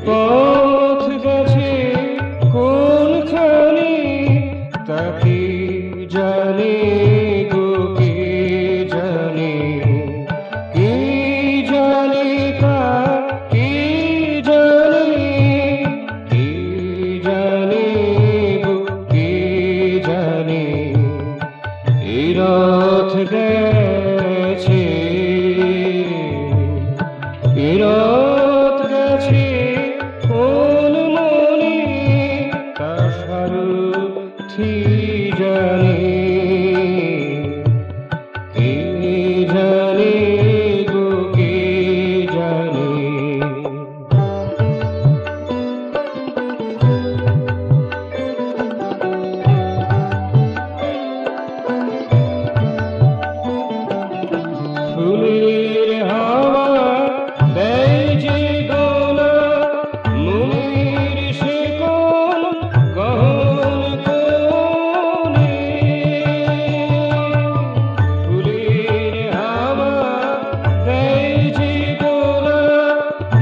পথ গেছে কোনখানে তাকে জানে গো কে জানে, কে জানে তা কে জানে, কে জানে গো কে জানে। এই রথ গেছে, এই রথ গেছে কোন মনে তার সারথি জানে, কে জানে গো কে জানে। ফুলের হাওয়া দেয় যে দোলা, মনের সে কোন গহন কোণে। ফুলের হাওয়া দেয় যে দোলা,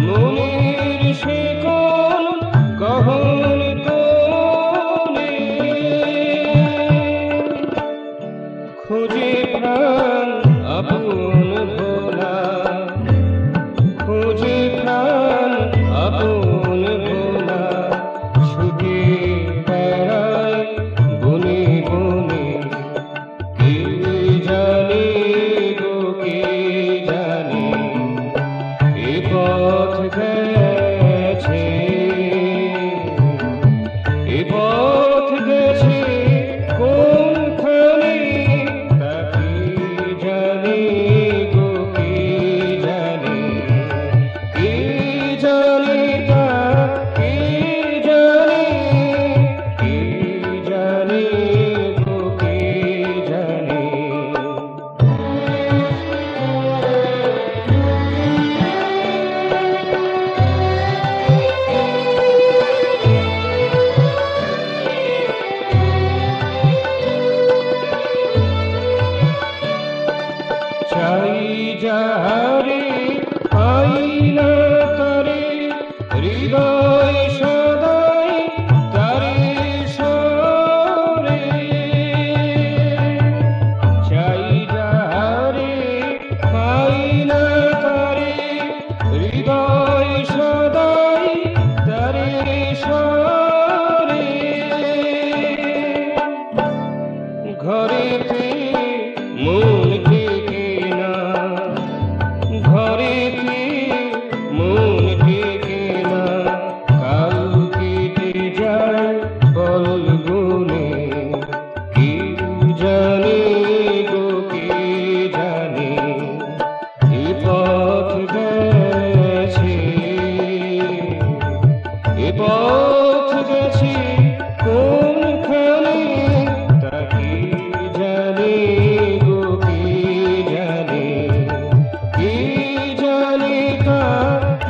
মনের সে কোন গহন কোণে। খোঁজে প্রাণ আপন ভোলা, খোঁজে প্রাণ আপন ভোলা, ছুটে বেড়ায় বনে বনে। কে জানে গো কে জানে, এ পথ গেছে, এ পথ গেছে কোনখানে তাকে জানে গো কে জানে, কে জানে তা কে জানে, কে জানে গো কে জানে। চাই যাহারে পাই না তারে, হৃদয় সদাই তারে সরে। চাই যাহারে পাই না তারে, হৃদয় সদাই তারে সরে। ঘরেতে মন টেকে না, ঘরেতে মন টেকে না, কাল কেটে যায় বল গুনে। কে জানে গো কে জানে, এ পথ গেছে, এ পথ গেছে কোনখানে তাকে জানে গো কে জানে, কে জানে তা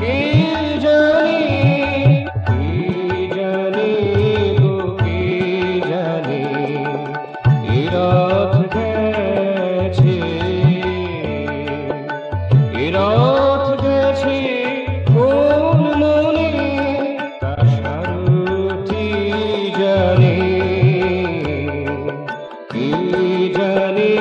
কে জানে, কে জানে গো কে জানে। এ রথ গেছে, এ রথ গেছে কোন মনে তার সারথি জানে, কে জানে